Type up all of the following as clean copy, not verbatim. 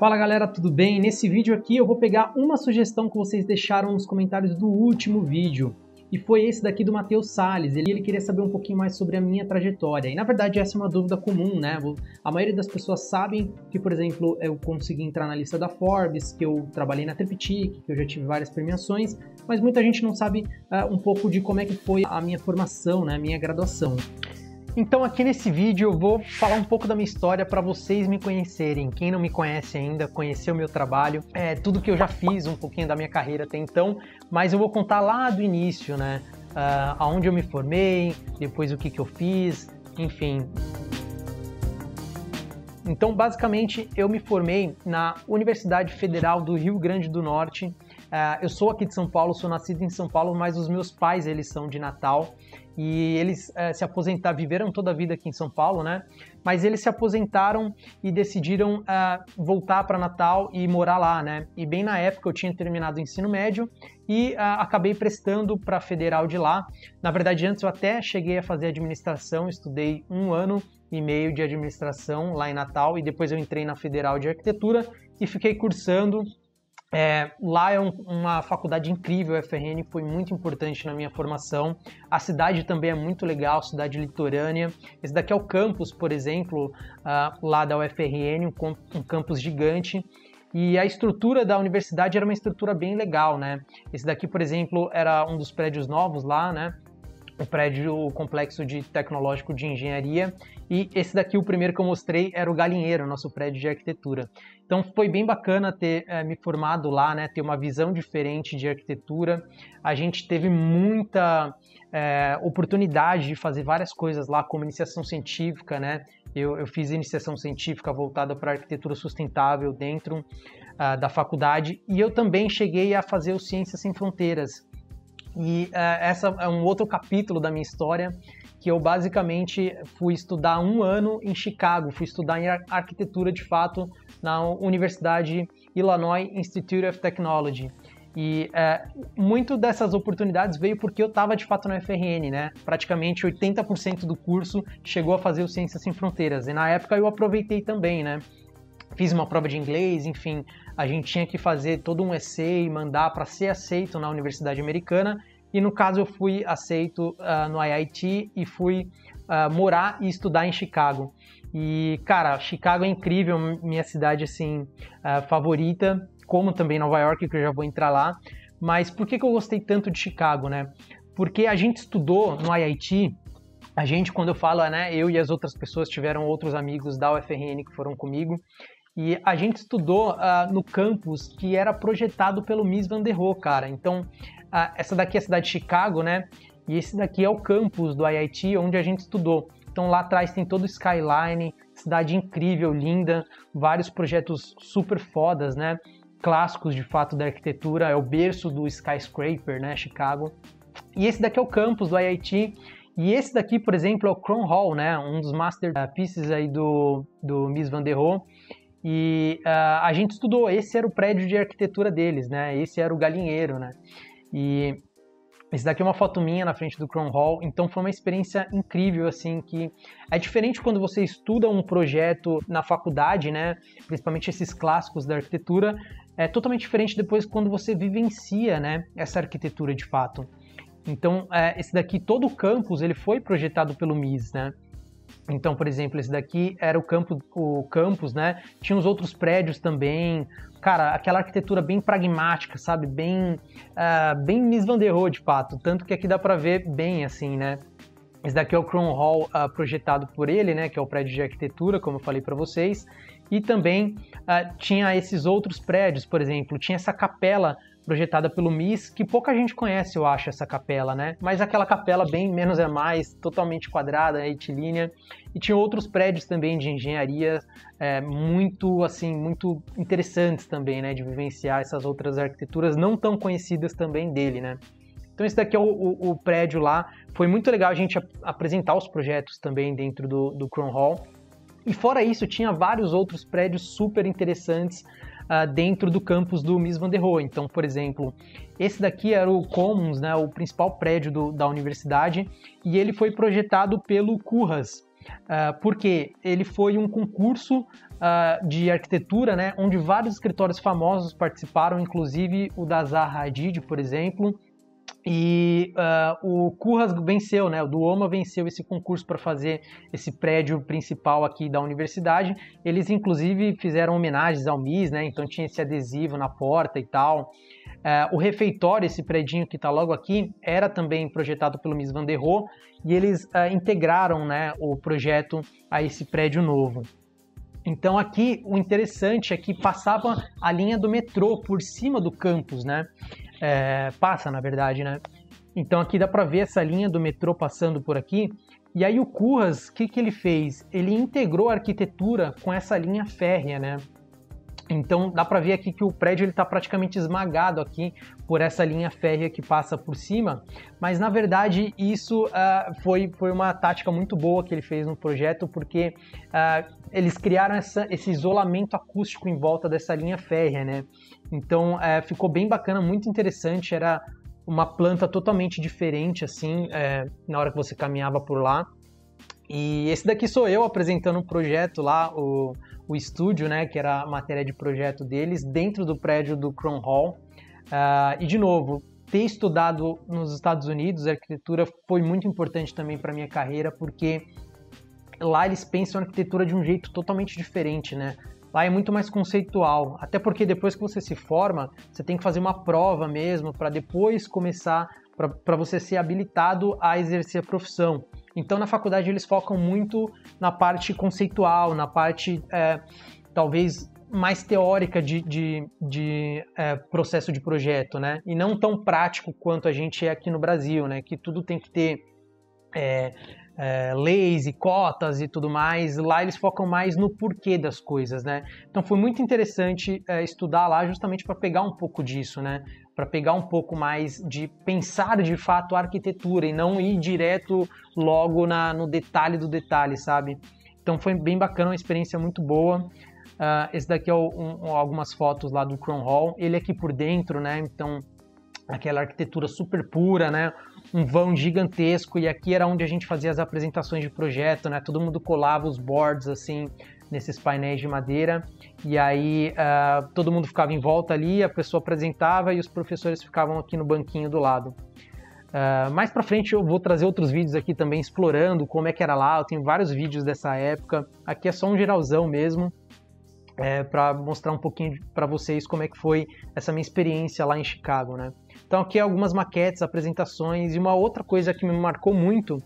Fala galera, tudo bem? Nesse vídeo aqui eu vou pegar uma sugestão que vocês deixaram nos comentários do último vídeo. E foi esse daqui do Matheus Salles. Ele queria saber um pouquinho mais sobre a minha trajetória. E na verdade essa é uma dúvida comum, né? A maioria das pessoas sabem que, por exemplo, eu consegui entrar na lista da Forbes, que eu trabalhei na Triptych, que eu já tive várias premiações, mas muita gente não sabe um pouco de como é que foi a minha formação, né? A minha graduação. Então aqui nesse vídeo eu vou falar um pouco da minha história para vocês me conhecerem. Quem não me conhece ainda, conhecer o meu trabalho, tudo que eu já fiz, um pouquinho da minha carreira até então, mas eu vou contar lá do início, né? Aonde eu me formei, depois o que eu fiz, enfim. Então basicamente eu me formei na Universidade Federal do Rio Grande do Norte. Eu sou aqui de São Paulo, sou nascido em São Paulo, mas os meus pais, eles são de Natal e eles se aposentaram, viveram toda a vida aqui em São Paulo, né? Mas eles se aposentaram e decidiram voltar para Natal e morar lá, né? E bem na época eu tinha terminado o ensino médio e acabei prestando para a Federal de lá. Na verdade, antes eu até cheguei a fazer administração, estudei 1 ano e meio de administração lá em Natal e depois eu entrei na Federal de Arquitetura e fiquei cursando. Lá é uma faculdade incrível, a FRN foi muito importante na minha formação. A cidade também é muito legal, cidade litorânea. Esse daqui é o campus, por exemplo, lá da UFRN, um campus gigante. E a estrutura da universidade era uma estrutura bem legal, né? Esse daqui, por exemplo, era um dos prédios novos lá, né? O complexo tecnológico de engenharia, e esse daqui, o primeiro que eu mostrei, era o Galinheiro, nosso prédio de arquitetura. Então foi bem bacana ter me formado lá, né, ter uma visão diferente de arquitetura. A gente teve muita oportunidade de fazer várias coisas lá, como iniciação científica, né? Eu fiz iniciação científica voltada para arquitetura sustentável dentro da faculdade, e eu também cheguei a fazer o Ciências Sem Fronteiras. E essa é um outro capítulo da minha história, que eu basicamente fui estudar 1 ano em Chicago, fui estudar em arquitetura de fato na Universidade Illinois Institute of Technology. E muito dessas oportunidades veio porque eu estava de fato na UFRN, né? Praticamente 80% do curso chegou a fazer o Ciências Sem Fronteiras, e na época eu aproveitei também, né? Fiz uma prova de inglês, enfim, a gente tinha que fazer todo um essay, mandar para ser aceito na Universidade Americana, e no caso eu fui aceito no IIT e fui morar e estudar em Chicago. E, cara, Chicago é incrível, minha cidade, assim, favorita, como também Nova York, que eu já vou entrar lá. Mas por que eu gostei tanto de Chicago, né? Porque a gente estudou no IIT, quando eu falo, né, eu e as outras pessoas, tiveram outros amigos da UFRN que foram comigo, e a gente estudou no campus que era projetado pelo Mies van der Rohe, cara. Então, essa daqui é a cidade de Chicago, né? E esse daqui é o campus do IIT, onde a gente estudou. Então, lá atrás tem todo o skyline, cidade incrível, linda, vários projetos super fodas, né? Clássicos, de fato, da arquitetura. É o berço do skyscraper, né? Chicago. E esse daqui é o campus do IIT. E esse daqui, por exemplo, é o Crown Hall, né? Um dos masterpieces aí do Mies van der Rohe. E a gente estudou, esse era o prédio de arquitetura deles, né? Esse era o Galinheiro, né? E esse daqui é uma foto minha na frente do Crown Hall, então foi uma experiência incrível, assim, que é diferente quando você estuda um projeto na faculdade, né? Principalmente esses clássicos da arquitetura, é totalmente diferente depois quando você vivencia, né? Essa arquitetura de fato. Então, esse daqui, todo o campus, ele foi projetado pelo Mies, né? Então, por exemplo, esse daqui era o campus, né? Tinha os outros prédios também. Cara, aquela arquitetura bem pragmática, sabe? Bem Mies van der Rohe, de fato. Tanto que aqui dá pra ver bem, assim, né? Esse daqui é o Crown Hall projetado por ele, né? Que é o prédio de arquitetura, como eu falei pra vocês. E também tinha esses outros prédios, por exemplo. Tinha essa capela projetada pelo Mies, que pouca gente conhece, eu acho, essa capela, né? Mas aquela capela bem menos é mais, totalmente quadrada, retilínea. E tinha outros prédios também de engenharia muito, assim, muito interessantes também, né? De vivenciar essas outras arquiteturas não tão conhecidas também dele, né? Então esse daqui é o prédio lá. Foi muito legal a gente apresentar os projetos também dentro do Crown Hall. E fora isso, tinha vários outros prédios super interessantes dentro do campus do Mies van der Rohe. Então, por exemplo, esse daqui era o Commons, né, o principal prédio da universidade, e ele foi projetado pelo Koolhaas. porque ele foi um concurso de arquitetura, né, onde vários escritórios famosos participaram, inclusive o da Zaha Hadid, por exemplo, e o Koolhaas venceu, né? O Duomo venceu esse concurso para fazer esse prédio principal aqui da universidade. Eles, inclusive, fizeram homenagens ao MIS, né? Então tinha esse adesivo na porta e tal. O refeitório, esse predinho que está logo aqui, era também projetado pelo Mies van der Rohe e eles integraram, né, o projeto a esse prédio novo. Então aqui o interessante é que passava a linha do metrô por cima do campus, né? Passa, na verdade, né? Então aqui dá para ver essa linha do metrô passando por aqui. E aí o Koolhaas, o que ele fez? Ele integrou a arquitetura com essa linha férrea, né? Então dá para ver aqui que o prédio está praticamente esmagado aqui por essa linha férrea que passa por cima, mas na verdade isso foi uma tática muito boa que ele fez no projeto, porque eles criaram esse isolamento acústico em volta dessa linha férrea, né? Então ficou bem bacana, muito interessante, era uma planta totalmente diferente assim, na hora que você caminhava por lá. E esse daqui sou eu apresentando um projeto lá, o estúdio, né, que era a matéria de projeto deles, dentro do prédio do Crown Hall. E, de novo, ter estudado nos Estados Unidos, a arquitetura foi muito importante também para a minha carreira, porque lá eles pensam a arquitetura de um jeito totalmente diferente, né? Lá é muito mais conceitual, até porque depois que você se forma, você tem que fazer uma prova mesmo, para depois começar, para você ser habilitado a exercer a profissão. Então, na faculdade, eles focam muito na parte conceitual, na parte, talvez, mais teórica de processo de projeto, né? E não tão prático quanto a gente é aqui no Brasil, né? Que tudo tem que ter leis e cotas e tudo mais. Lá eles focam mais no porquê das coisas, né? Então, foi muito interessante estudar lá justamente para pegar um pouco disso, né? Para pegar um pouco mais de pensar de fato a arquitetura e não ir direto logo no detalhe do detalhe, sabe? Então foi bem bacana, uma experiência muito boa. Esse daqui é algumas fotos lá do Crown Hall. Ele aqui por dentro, né? Então aquela arquitetura super pura, né? Um vão gigantesco, e aqui era onde a gente fazia as apresentações de projeto, né? Todo mundo colava os boards assim nesses painéis de madeira, e aí todo mundo ficava em volta ali, a pessoa apresentava e os professores ficavam aqui no banquinho do lado. Mais pra frente eu vou trazer outros vídeos aqui também explorando como é que era lá, eu tenho vários vídeos dessa época. Aqui é só um geralzão mesmo, para mostrar um pouquinho para vocês como é que foi essa minha experiência lá em Chicago, né? Então aqui algumas maquetes, apresentações, e uma outra coisa que me marcou muito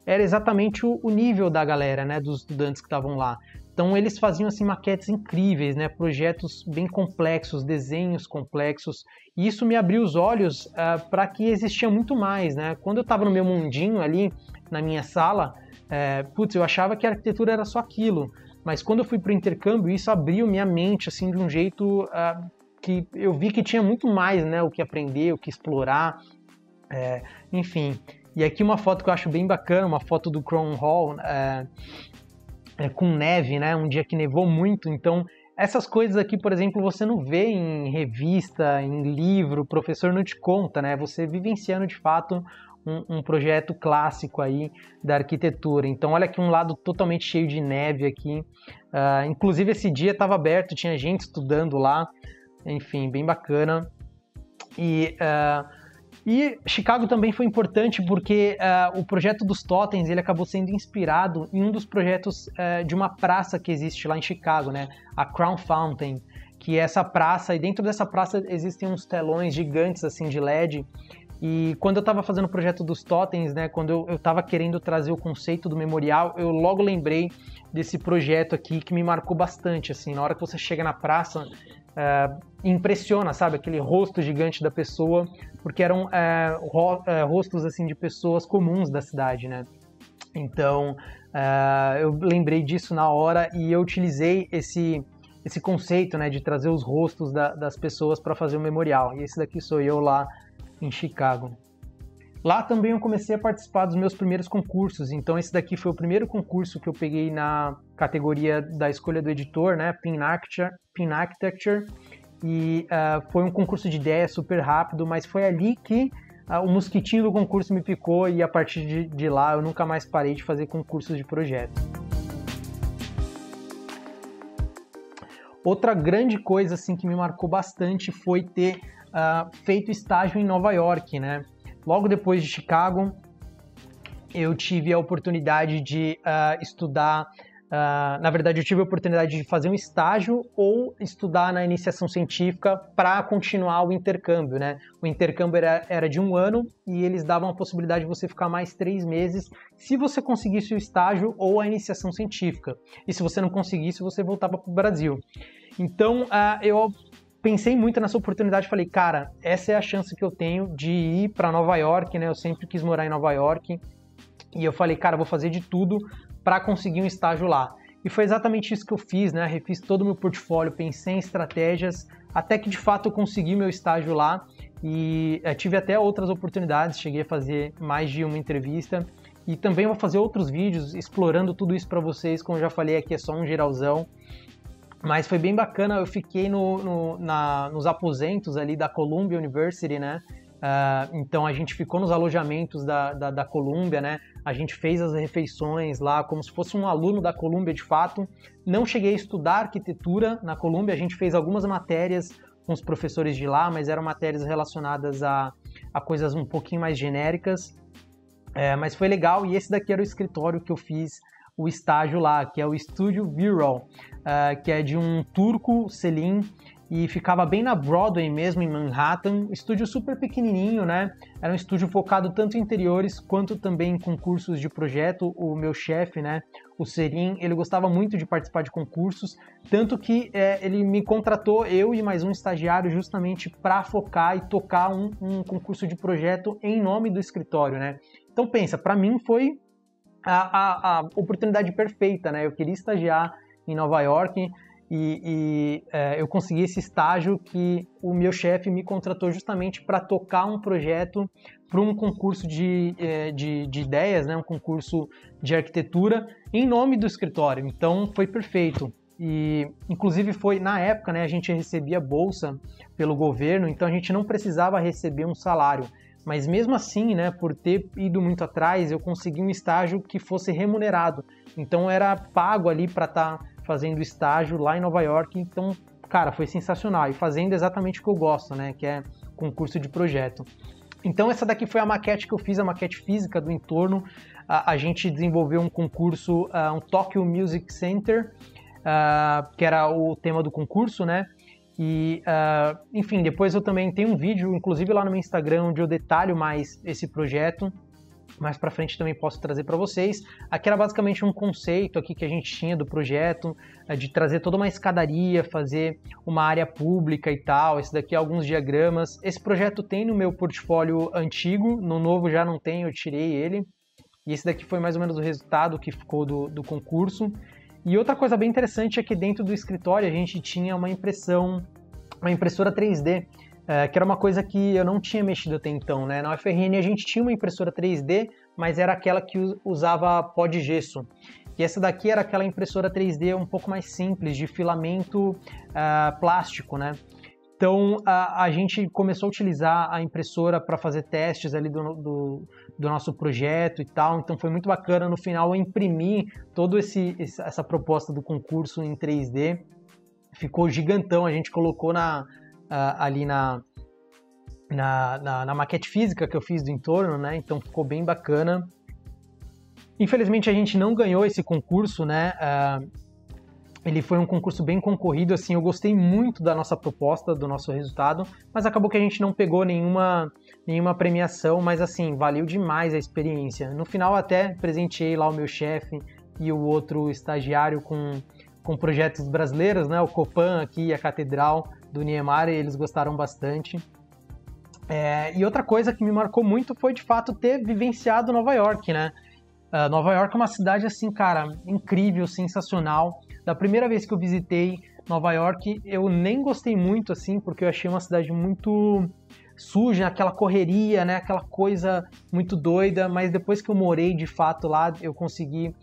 era exatamente o nível da galera, né, dos estudantes que estavam lá. Então eles faziam assim maquetes incríveis, né, projetos bem complexos, desenhos complexos, e isso me abriu os olhos para que existia muito mais, né? Quando eu estava no meu mundinho ali, na minha sala, eu achava que a arquitetura era só aquilo, mas quando eu fui para o intercâmbio, isso abriu minha mente assim de um jeito que eu vi que tinha muito mais, né, o que aprender, o que explorar, enfim. E aqui uma foto que eu acho bem bacana, uma foto do Crown Hall com neve, né? Um dia que nevou muito. Então, essas coisas aqui, por exemplo, você não vê em revista, em livro, o professor não te conta, né? Você vivenciando de fato um projeto clássico aí da arquitetura. Então, olha aqui um lado totalmente cheio de neve aqui. Inclusive, esse dia estava aberto, tinha gente estudando lá. Enfim, bem bacana. E Chicago também foi importante porque o projeto dos totens ele acabou sendo inspirado em um dos projetos de uma praça que existe lá em Chicago, né? A Crown Fountain, que é essa praça, e dentro dessa praça existem uns telões gigantes assim de LED. E quando eu estava fazendo o projeto dos totens, né, quando eu estava querendo trazer o conceito do memorial, eu logo lembrei desse projeto aqui que me marcou bastante. Assim, na hora que você chega na praça, impressiona, sabe, aquele rosto gigante da pessoa, porque eram rostos assim de pessoas comuns da cidade, né? Então eu lembrei disso na hora e eu utilizei esse conceito, né, de trazer os rostos das pessoas para fazer o memorial. E esse daqui sou eu lá em Chicago. Lá também eu comecei a participar dos meus primeiros concursos, então esse daqui foi o primeiro concurso que eu peguei na categoria da escolha do editor, né, Pin Architecture, e foi um concurso de ideia super rápido, mas foi ali que o mosquitinho do concurso me picou, e a partir de lá eu nunca mais parei de fazer concursos de projeto. Outra grande coisa assim que me marcou bastante foi ter feito estágio em Nova York, né? Logo depois de Chicago, eu tive a oportunidade de estudar. Na verdade, eu tive a oportunidade de fazer um estágio ou estudar na iniciação científica para continuar o intercâmbio, né? O intercâmbio era de 1 ano e eles davam a possibilidade de você ficar mais 3 meses se você conseguisse o estágio ou a iniciação científica. E se você não conseguisse, você voltava para o Brasil. Então, eu pensei muito nessa oportunidade e falei, cara, essa é a chance que eu tenho de ir para Nova York, né? Eu sempre quis morar em Nova York. E eu falei, cara, vou fazer de tudo para conseguir um estágio lá. E foi exatamente isso que eu fiz, né? Refiz todo o meu portfólio, pensei em estratégias, até que de fato eu consegui meu estágio lá. E tive até outras oportunidades, cheguei a fazer mais de uma entrevista. E também vou fazer outros vídeos explorando tudo isso para vocês, como eu já falei aqui, é só um geralzão. Mas foi bem bacana, eu fiquei nos aposentos ali da Columbia University, né? Então a gente ficou nos alojamentos da Columbia, né? A gente fez as refeições lá como se fosse um aluno da Columbia de fato. Não cheguei a estudar arquitetura na Columbia, a gente fez algumas matérias com os professores de lá, mas eram matérias relacionadas a coisas um pouquinho mais genéricas. Mas foi legal, e esse daqui era o escritório que eu fiz o estágio lá, que é o Estúdio Viral, que é de um turco, Selim, e ficava bem na Broadway mesmo, em Manhattan. Estúdio super pequenininho, né? Era um estúdio focado tanto em interiores quanto também em concursos de projeto. O meu chefe, né, o Serim, ele gostava muito de participar de concursos, tanto que ele me contratou, eu e mais um estagiário, justamente para focar e tocar um concurso de projeto em nome do escritório, né? Então pensa, para mim foi a oportunidade perfeita, né? Eu queria estagiar em Nova York e eu consegui esse estágio que o meu chefe me contratou justamente para tocar um projeto para um concurso de ideias, né? Um concurso de arquitetura em nome do escritório. Então foi perfeito. E inclusive foi na época, né? A gente recebia bolsa pelo governo, então a gente não precisava receber um salário. Mas mesmo assim, né, por ter ido muito atrás, eu consegui um estágio que fosse remunerado. Então era pago ali para estar fazendo estágio lá em Nova York. Então, cara, foi sensacional. E fazendo exatamente o que eu gosto, né, que é concurso de projeto. Então essa daqui foi a maquete que eu fiz, a maquete física do entorno. A gente desenvolveu um concurso, um Tokyo Music Center, que era o tema do concurso, né? E, enfim, depois eu também tenho um vídeo, inclusive lá no meu Instagram, onde eu detalho mais esse projeto. Mais pra frente também posso trazer para vocês. Aqui era basicamente um conceito aqui que a gente tinha do projeto, de trazer toda uma escadaria, fazer uma área pública e tal. Esse daqui é alguns diagramas. Esse projeto tem no meu portfólio antigo, no novo já não tem, eu tirei ele. E esse daqui foi mais ou menos o resultado que ficou do concurso. E outra coisa bem interessante é que dentro do escritório a gente tinha uma impressora 3D, que era uma coisa que eu não tinha mexido até então, né? Na UFRN a gente tinha uma impressora 3D, mas era aquela que usava pó de gesso. E essa daqui era aquela impressora 3D um pouco mais simples, de filamento plástico, né? Então a gente começou a utilizar a impressora para fazer testes ali do nosso projeto e tal, então foi muito bacana. No final eu imprimi toda essa proposta do concurso em 3D, ficou gigantão, a gente colocou ali na maquete física que eu fiz do entorno, né? Então ficou bem bacana. Infelizmente a gente não ganhou esse concurso, né? Ele foi um concurso bem concorrido, assim, eu gostei muito da nossa proposta, do nosso resultado, mas acabou que a gente não pegou nenhuma premiação, mas assim, valeu demais a experiência. No final até presenteei lá o meu chefe e o outro estagiário com projetos brasileiros, né? O Copan aqui e a Catedral do Niemeyer, eles gostaram bastante. E outra coisa que me marcou muito foi, de fato, ter vivenciado Nova York, né? Nova York é uma cidade, assim, cara, incrível, sensacional. Da primeira vez que eu visitei Nova York, eu nem gostei muito, assim, porque eu achei uma cidade muito suja, aquela correria, né? Aquela coisa muito doida, mas depois que eu morei, de fato, lá, eu consegui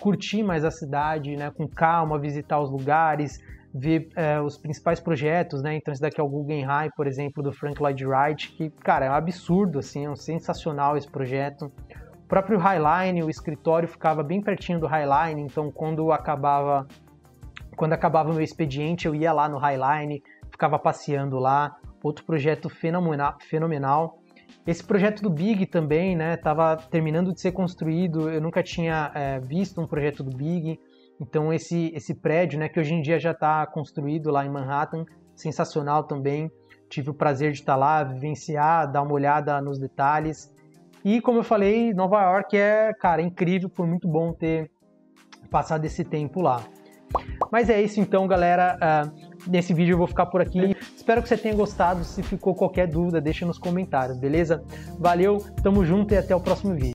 curtir mais a cidade, né? Com calma, visitar os lugares, ver os principais projetos, né? Então esse daqui é o Guggenheim, por exemplo, do Frank Lloyd Wright, que, cara, é um absurdo, assim, é um sensacional esse projeto. O próprio High Line, o escritório ficava bem pertinho do High Line, então quando acabava Quando acabava o meu expediente, eu ia lá no Highline, ficava passeando lá. Outro projeto fenomenal. Esse projeto do Big também, né, estava terminando de ser construído, eu nunca tinha visto um projeto do Big, então esse prédio, né, que hoje em dia já está construído lá em Manhattan, sensacional também, tive o prazer de estar lá, vivenciar, dar uma olhada nos detalhes, e como eu falei, Nova York cara, incrível, foi muito bom ter passado esse tempo lá. Mas é isso então, galera. Nesse vídeo eu vou ficar por aqui. Espero que você tenha gostado. Se ficou qualquer dúvida, deixa nos comentários, beleza? Valeu, tamo junto e até o próximo vídeo.